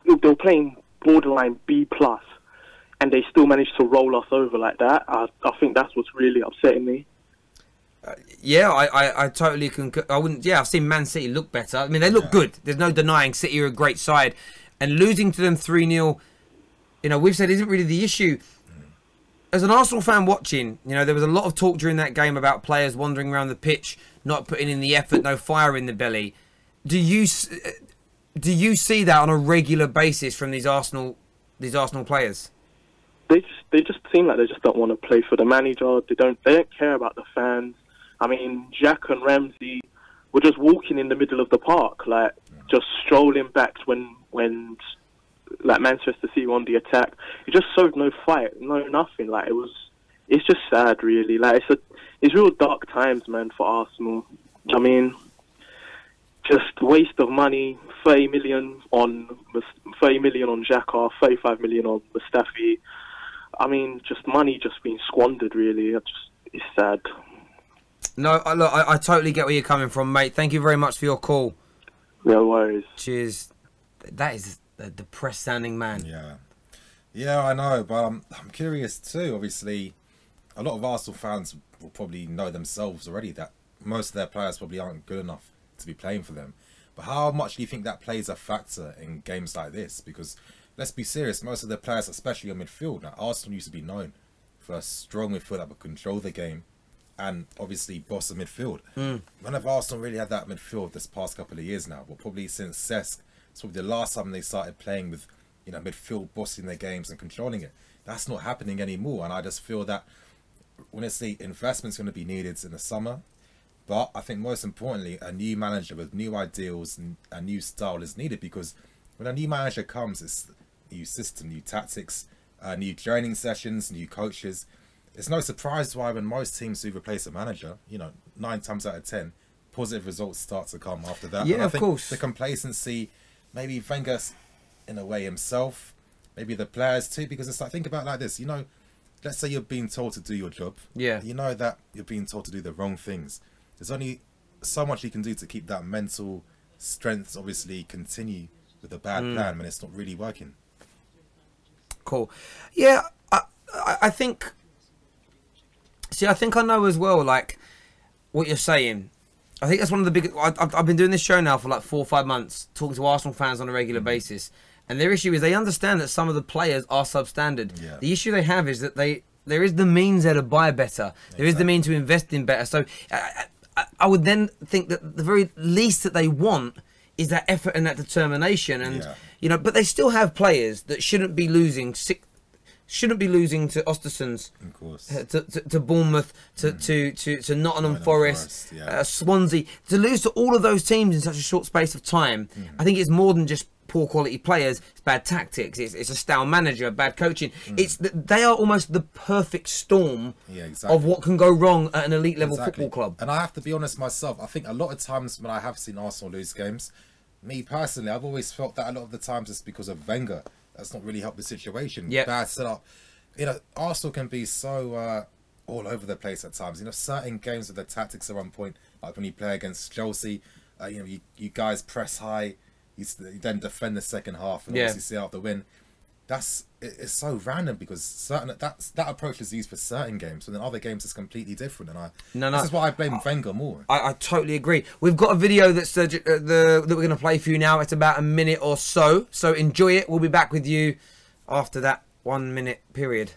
were playing borderline B+. and they still managed to roll us over like that. I think that's what's really upsetting me. Yeah, I totally concur. I wouldn't. Yeah, I've seen Man City look better. I mean, they look good. There's no denying City are a great side, and losing to them 3-0, you know, we've said isn't really the issue. As an Arsenal fan watching, you know, there was a lot of talk during that game about players wandering around the pitch, not putting in the effort, no fire in the belly. Do you see that on a regular basis from these Arsenal players? They just seem like they just don't want to play for the manager. They don't care about the fans. I mean, Jack and Ramsey were just walking in the middle of the park, like just strolling back when like Manchester City were on the attack. It just showed no fight, no nothing. Like it's just sad, really. Like it's real dark times, man, for Arsenal. I mean, just waste of money. 30 million on Xhaka, 35 million on Mustafi. I mean, just money just being squandered, really. It's sad. No, look, I totally get where you're coming from, mate. Thank you very much for your call. No worries. Cheers. That is a depressed sounding man. Yeah, I know, but I'm curious too. Obviously, a lot of Arsenal fans will probably know themselves already that most of their players probably aren't good enough to be playing for them. But how much do you think that plays a factor in games like this? Because let's be serious, most of the players, especially on midfield, now Arsenal used to be known for a strong midfield that would control the game and obviously boss the midfield. When have Arsenal really had that midfield this past couple of years now? Well, probably since Cesc. It's probably the last time they started playing with, you know, midfield bossing their games and controlling it. That's not happening anymore, and I just feel that honestly investment's going to be needed in the summer. But I think most importantly, a new manager with new ideals and a new style is needed, because when a new manager comes, it's new system, new tactics, new training sessions, new coaches. It's no surprise why when most teams do replace a manager, you know, 9 times out of 10, positive results start to come after that. Yeah, and I of think course. The complacency, maybe Wenger in a way himself, maybe the players too, because it's like, think about it like this, you know, let's say you're being told to do your job. Yeah. You know that you're being told to do the wrong things. There's only so much you can do to keep that mental strength, obviously, continue with a bad plan when it's not really working. Cool. Yeah, I think... See, I think I know as well, like, what you're saying. I think that's one of the biggest... I've been doing this show now for like 4 or 5 months, talking to Arsenal fans on a regular basis. And their issue is they understand that some of the players are substandard. Yeah. The issue they have is that there is the means there to buy better. There is the means to invest in better. So I would then think that the very least that they want is that effort and that determination. And you know, but they still have players that shouldn't be losing to Östersunds, of course, to Bournemouth, to Nottingham Forest, Swansea, to lose to all of those teams in such a short space of time. I think it's more than just poor quality players. It's bad tactics. It's a stale manager, bad coaching. They are almost the perfect storm of what can go wrong at an elite level football club. And I have to be honest myself, I think a lot of times when I have seen Arsenal lose games, me personally, I've always felt that a lot of the times it's because of Wenger. That's not really helped the situation. Bad setup. You know, Arsenal can be so all over the place at times. You know, certain games where the tactics are on point, like when you play against Chelsea, you know, you guys press high, you then defend the second half and obviously see out the win. It's so random, because that approach is used for certain games, and then other games is completely different. And this is why I blame Wenger more. I totally agree. We've got a video that's that we're going to play for you now. It's about a minute or so, so enjoy it. We'll be back with you after that 1 minute period.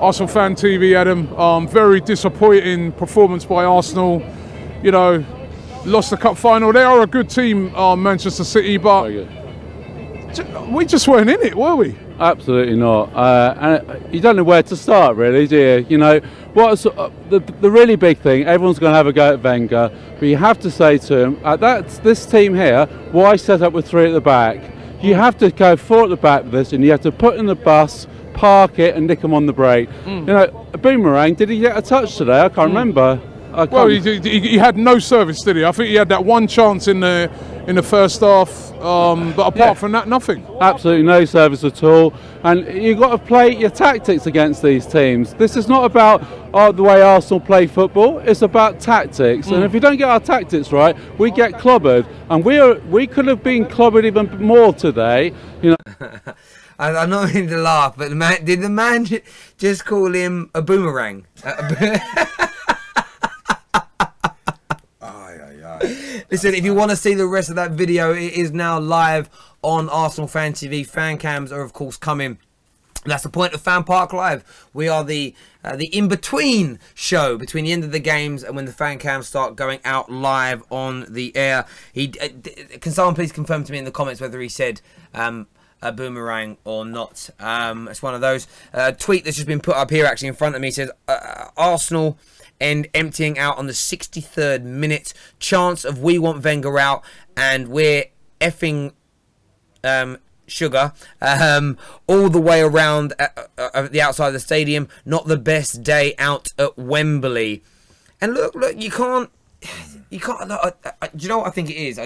Arsenal Fan TV, Adam. Very disappointing performance by Arsenal. You know, lost the cup final. They are a good team, Manchester City, but we just weren't in it, were we? Absolutely not. And you don't know where to start, really, do you? You know, what's the really big thing? Everyone's going to have a go at Wenger, but you have to say to him, this team here, why set up with 3 at the back? You have to go 4 at the back with this, and you have to put in the bus, park it, and nick them on the break. You know, Boomerang, did he get a touch today? I can't remember. Well, he had no service, did he? I think he had that one chance in the in the first half, but apart from that, nothing. Absolutely no service at all. And you've got to play your tactics against these teams. This is not about the way Arsenal play football. It's about tactics. And if we don't get our tactics right, we get clobbered. And we could have been clobbered even more today. You know. I'm not meaning to laugh, but did the man just call him a boomerang? Listen, if you want to see the rest of that video, it is now live on Arsenal Fan TV. Fan cams are, of course, coming. That's the point of FanPark Live. We are the in-between show between the end of the games and when the fan cams start going out live on the air. Can someone please confirm to me in the comments whether he said a boomerang or not? It's one of those. Tweet that's just been put up here actually in front of me says Arsenal end emptying out on the 63rd minute. Chance of we want Wenger out and we're effing sugar all the way around the outside of the stadium. Not the best day out at Wembley. And look, you can't. Do you know what I think it is?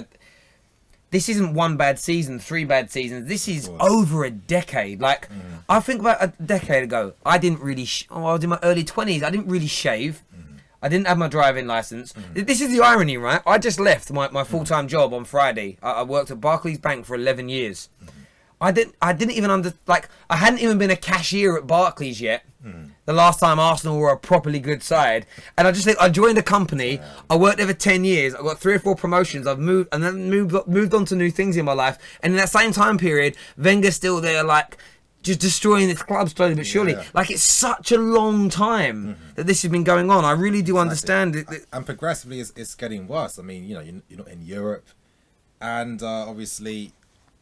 This isn't one bad season, 3 bad seasons. This is over a decade. Like, I think about a decade ago, I didn't really... I was in my early 20s. I didn't really shave. I didn't have my driving license. This is the irony, right? I just left my full-time job on Friday. I worked at Barclays Bank for 11 years. I hadn't even been a cashier at Barclays yet. The last time Arsenal were a properly good side, and I just think I joined a company. I worked there for 10 years. I got 3 or 4 promotions. I've moved and then moved on to new things in my life. And in that same time period, Wenger's still there, like just destroying this club slowly but surely. Like it's such a long time that this has been going on. I really do understand it. And progressively, it's getting worse. I mean, you know, you're not in Europe, and obviously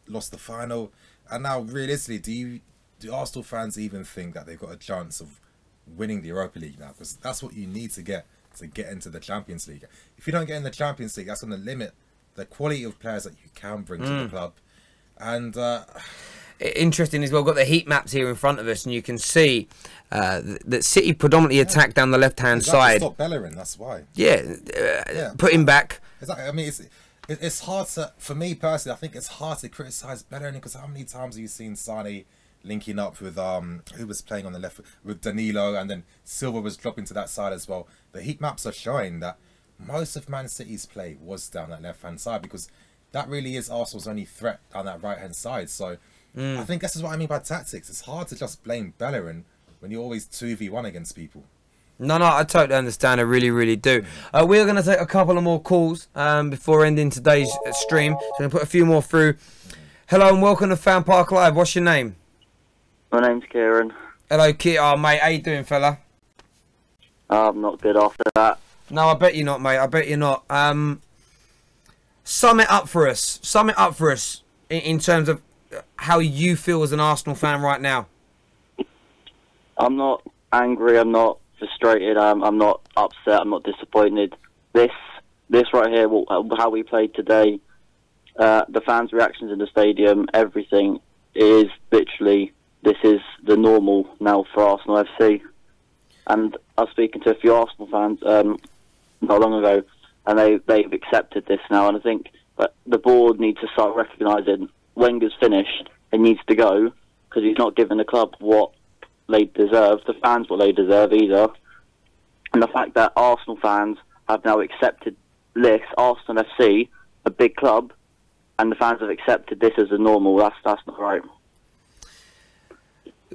lost the final. And now, realistically, do Arsenal fans even think that they've got a chance of winning the Europa League now? Because that's what you need to get into the Champions League. If you don't get in the Champions League, that's going to limit the quality of players that you can bring to the club. And interesting as well, we've got the heat maps here in front of us, and you can see that City predominantly attack down the left-hand side. Stop Bellerin, that's why. Put him back. Exactly. I mean, it's hard to, for me personally, I think it's hard to criticise Bellerin because how many times have you seen Sane linking up with who was playing on the left with Danilo, and then Silva was dropping to that side as well. The heat maps are showing that most of Man City's play was down that left hand side because that really is Arsenal's only threat down that right hand side. So I think this is what I mean by tactics. It's hard to just blame Bellerin when you're always 2v1 against people. No, I totally understand. I really, really do. We're going to take a couple of more calls before ending today's stream. So I'm going to put a few more through. Hello and welcome to FanPark Live. What's your name? My name's Kieran. Hello, Kit. Oh, mate, how you doing, fella? I'm not good after that. No, I bet you're not, mate. I bet you're not. Sum it up for us. Sum it up for us in terms of how you feel as an Arsenal fan right now. I'm not angry. I'm not frustrated. I'm not upset. I'm not disappointed. This right here, how we played today, the fans' reactions in the stadium, everything is literally... This is the normal now for Arsenal FC. And I was speaking to a few Arsenal fans not long ago, and they've accepted this now. And I think that the board needs to start recognising Wenger's finished. He needs to go because he's not giving the club what they deserve, the fans what they deserve either. And the fact that Arsenal fans have now accepted this, Arsenal FC, a big club, and the fans have accepted this as a normal, that's not right.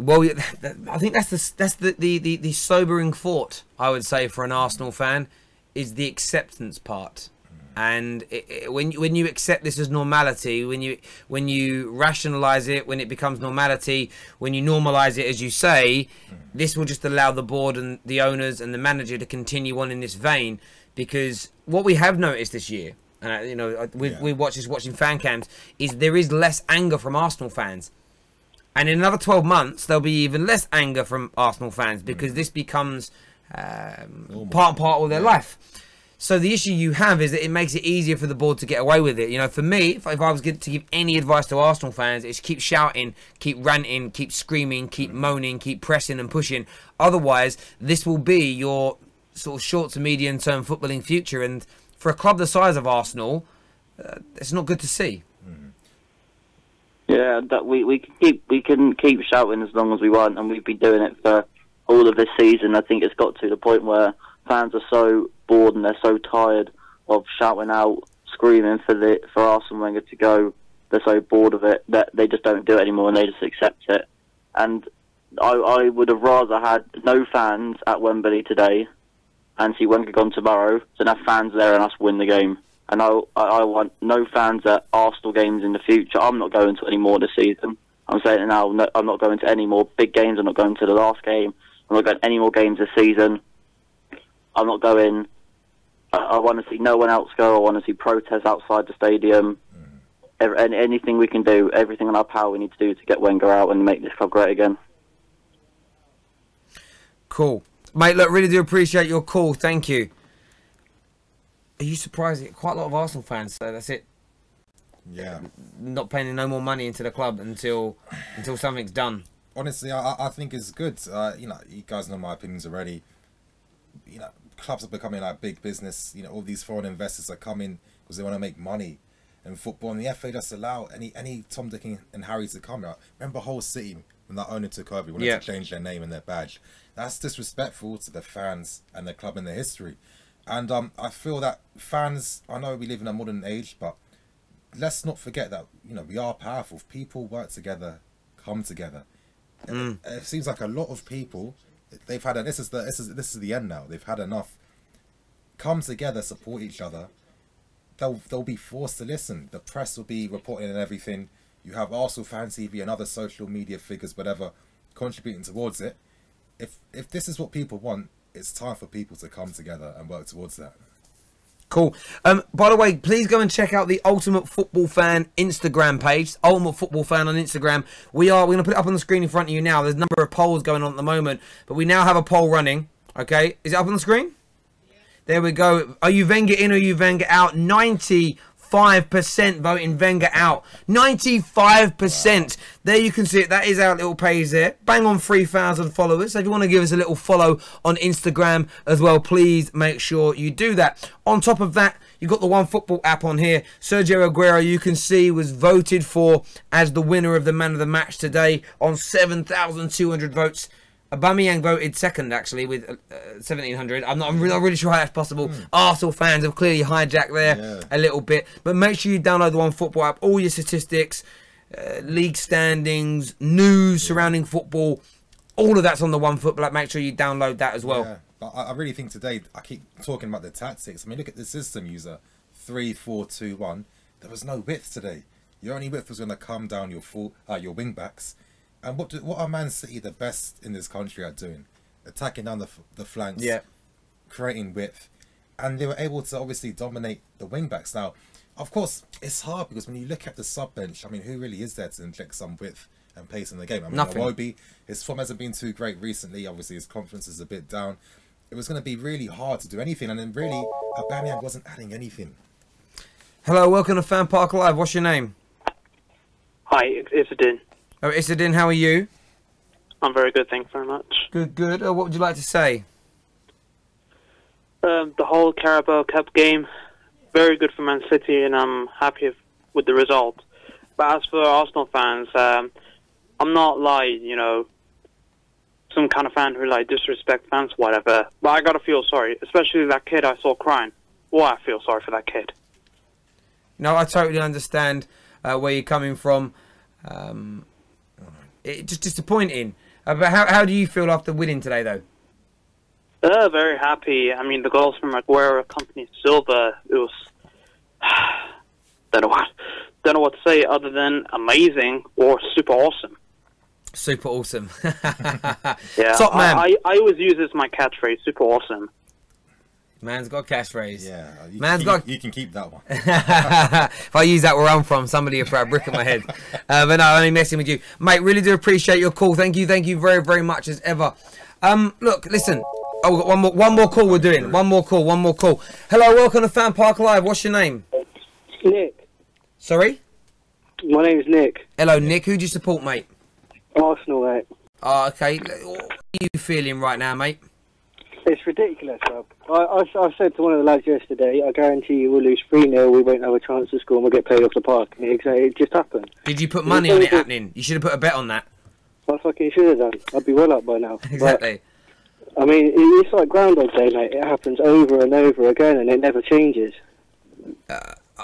Well, I think that's the sobering thought, I would say, for an Arsenal fan, is the acceptance part. And when you accept this as normality, when you rationalise it, when it becomes normality, when you normalise it, as you say, this will just allow the board and the owners and the manager to continue on in this vein. Because what we have noticed this year, you know, we watching fan cams, is there is less anger from Arsenal fans. And in another 12 months, there'll be even less anger from Arsenal fans because this becomes part and part of their life. So the issue you have is that it makes it easier for the board to get away with it. You know, for me, if I was going to give any advice to Arsenal fans, it's keep shouting, keep ranting, keep screaming, keep moaning, keep pressing and pushing. Otherwise, this will be your sort of short to medium term footballing future. And for a club the size of Arsenal, it's not good to see. Yeah, that we can keep shouting as long as we want, and we've been doing it for all of this season. I think it's got to the point where fans are so bored and they're so tired of shouting out, screaming for Arsene Wenger to go. They're so bored of it that they just don't do it anymore and they just accept it. And I would have rather had no fans at Wembley today and see Wenger gone tomorrow than have fans there and us win the game. And I want no fans at Arsenal games in the future. I'm not going to any more this season. I'm saying it now. No, I'm not going to any more big games. I'm not going to the last game. I'm not going to any more games this season. I'm not going. I want to see no one else go. I want to see protests outside the stadium. Anything we can do, everything in our power we need to do to get Wenger out and make this club great again. Cool. Mate, look, really do appreciate your call. Thank you. Are you surprised? Quite a lot of Arsenal fans, so that's it. Yeah. Not paying no more money into the club until something's done. Honestly, I think it's good. You know, you guys know my opinions already. You know, clubs are becoming like big business. You know, all these foreign investors are coming because they want to make money in football. And the FA just allow any Tom, Dick and Harry to come out. Remember Hull City when that owner took over, wanted to change their name and their badge. That's disrespectful to the fans and the club and their history. And I feel that fans, I know we live in a modern age, but let's not forget that, you know, we are powerful. If people work together, come together. It seems like a lot of people, they've had this is the end now. They've had enough. Come together, support each other. They'll be forced to listen. The press will be reporting and everything. You have Arsenal Fan TV and other social media figures, whatever, contributing towards it. If this is what people want, it's time for people to come together and work towards that. Cool. By the way, please go and check out the Ultimate Football Fan Instagram page. Ultimate Football Fan on Instagram. We're going to put it up on the screen in front of you now. There's a number of polls going on at the moment, but we now have a poll running. Okay, is it up on the screen? Yeah. There we go. Are you Wenger in or are you Wenger out? 95% voting Wenger out. 95%. Wow. There you can see it. That is our little page there. Bang on 3,000 followers. So if you want to give us a little follow on Instagram as well, please make sure you do that. On top of that, you've got the OneFootball app on here. Sergio Aguero, you can see, was voted for as the winner of the man of the match today on 7,200 votes. Aubameyang voted second, actually, with 1,700. I'm not really sure how that's possible. Arsenal fans have clearly hijacked there a little bit. But make sure you download the OneFootball app. All your statistics, league standings, news surrounding football, all of that's on the OneFootball app. Make sure you download that as well. Yeah. But I really think today, I keep talking about the tactics. I mean, look at the system user, 3-4-2-1. There was no width today. Your only width was going to come down your wing backs. And what are Man City the best in this country at doing? Attacking down the flanks, creating width. And they were able to obviously dominate the wing-backs. Now, of course, it's hard because when you look at the sub-bench, I mean, who really is there to inject some width and pace in the game? I mean, Robbie, his form hasn't been too great recently. Obviously, his confidence is a bit down. It was going to be really hard to do anything. And then really, Aubameyang wasn't adding anything. Hello, welcome to FanPark Live. What's your name? Hi, it's Isidin. Oh, Isidin, how are you? I'm very good, thanks very much. Good, good. What would you like to say? The whole Carabao Cup game, very good for Man City, and I'm happy with the result. But as for Arsenal fans, I'm not like, you know, some kind of fan who like disrespect fans, whatever. But I gotta feel sorry, especially that kid I saw crying. Well, I feel sorry for that kid. No, I totally understand where you're coming from. It's just disappointing. But how do you feel after winning today, though? Very happy. I mean, the goals from Aguero accompanied Silva. It was don't know what to say other than amazing or super awesome. Super awesome. Yeah, top man. I always use this as my catchphrase. Super awesome. Man's got a catchphrase. Yeah, you can keep that one. If I use that where I'm from, somebody will throw a brick at my head. But no, I'm only messing with you. Mate, really do appreciate your call. Thank you very, very much as ever. Look, listen. Oh, we've got one more call we're doing. One more call. Hello, welcome to FanPark Live. What's your name? Nick. Sorry? My name's Nick. Hello, Nick. Who do you support, mate? Arsenal, mate. Oh, okay. What are you feeling right now, mate? It's ridiculous, Rob. I said to one of the lads yesterday, I guarantee you we'll lose 3-0, we won't have a chance to score and we'll get played off the park. And it just happened. Did you put money on it happening? You should have put a bet on that. I fucking should have done. I'd be well up by now. Exactly. But, I mean, it's like Groundhog Day, mate. It happens over and over again and it never changes.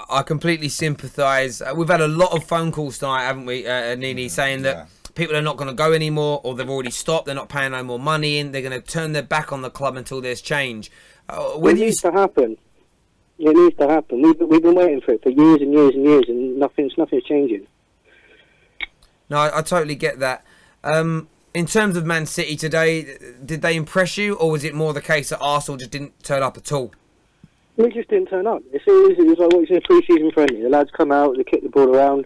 I completely sympathise. We've had a lot of phone calls tonight, haven't we, Nini, saying that people are not going to go anymore, or they've already stopped, they're not paying no more money in, they're going to turn their back on the club until there's change. It needs to happen. It needs to happen. We've been waiting for it for years and years and years, and nothing's changing. No, I totally get that. In terms of Man City today, did they impress you, or was it more the case that Arsenal just didn't turn up at all? We just didn't turn up. It was like watching a pre-season friendly. The lads come out, they kick the ball around,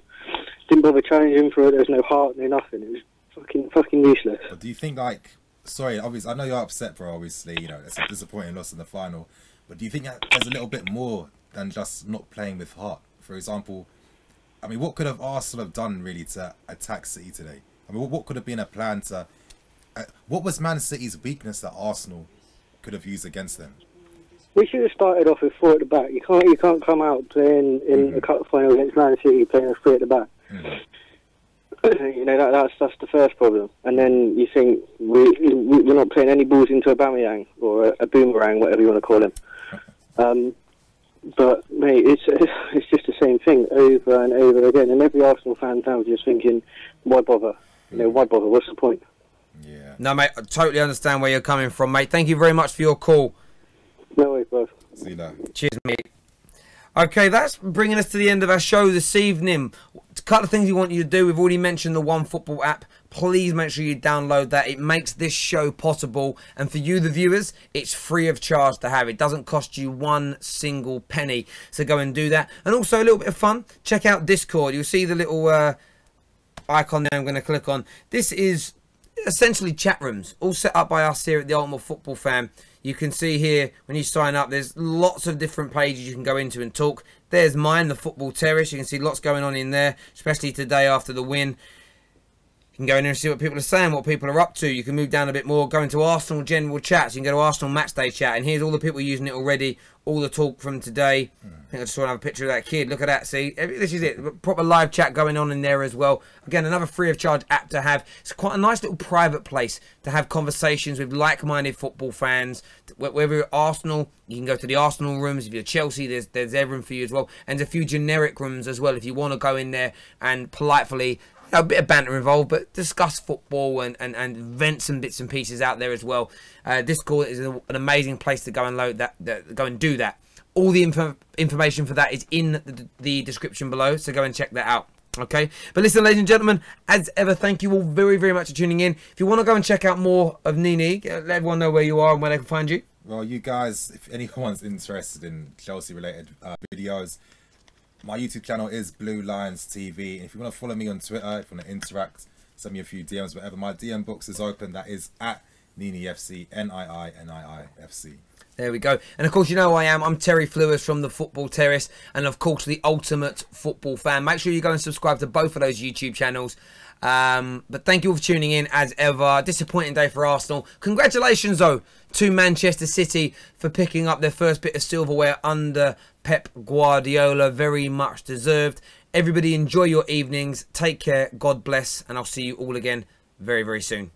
didn't bother challenging for it. There was no heart, no nothing. It was fucking useless. But do you think, like, sorry, obviously, I know you're upset, bro. Obviously, you know it's a disappointing loss in the final. But do you think that there's a little bit more than just not playing with heart? For example, I mean, what could have Arsenal have done really to attack City today? I mean, what could have been a plan to? What was Man City's weakness that Arsenal could have used against them? We should have started off with 4 at the back. You can't come out playing in a cup final against Man City playing with 3 at the back. You know that's the first problem. And then you think we're not playing any balls into a Aubameyang or a boomerang, whatever you want to call him. But mate, it's just the same thing over and over again. And every Arsenal fan now is just thinking, why bother? You know, why bother? What's the point? Yeah. No, mate, I totally understand where you're coming from, mate. Thank you very much for your call. No worries, bro. See you now. Cheers, mate. Okay, that's bringing us to the end of our show this evening. A couple of things we want you to do. We've already mentioned the OneFootball app. Please make sure you download that. It makes this show possible. And for you, the viewers, it's free of charge to have. It doesn't cost you one single penny. So go and do that. And also a little bit of fun. Check out Discord. You'll see the little icon there I'm going to click on. This is essentially chat rooms, all set up by us here at the Ultimate Football Fan. You can see here when you sign up, there's lots of different pages you can go into and talk. There's mine, the Football Terrace. You can see lots going on in there, especially today after the win. You can go in there and see what people are saying, what people are up to. You can move down a bit more, go into Arsenal general chats. You can go to Arsenal Matchday chat, and here's all the people using it already, all the talk from today. I think I just want to have a picture of that kid. Look at that, see? This is it. Proper live chat going on in there as well. Again, another free of charge app to have. It's quite a nice little private place to have conversations with like-minded football fans. Whether you're Arsenal, you can go to the Arsenal rooms. If you're Chelsea, there's everything for you as well. And there's a few generic rooms as well if you want to go in there and politely, a bit of banter involved, but discuss football and vent some bits and pieces out there as well. Discord is an amazing place to go and load that, go and do that. All the information for that is in the description below, so go and check that out. Okay, but listen, ladies and gentlemen, as ever, thank you all very, very much for tuning in. If you want to go and check out more of Nini, let everyone know where you are and where they can find you. Well, you guys, if anyone's interested in Chelsea-related videos, my YouTube channel is Blue Lions TV. And if you want to follow me on Twitter, if you want to interact, send me a few DMs, whatever. My DM box is open. That is at NiniFC, NIINIIFC. There we go. And of course, you know who I am. I'm Terry Flewers from the Football Terrace, and of course, the Ultimate Football Fan. Make sure you go and subscribe to both of those YouTube channels. But thank you all for tuning in as ever. Disappointing day for Arsenal. Congratulations, though, to Manchester City for picking up their first bit of silverware under Pep Guardiola. Very much deserved. Everybody enjoy your evenings. Take care. God bless. And I'll see you all again very, very soon.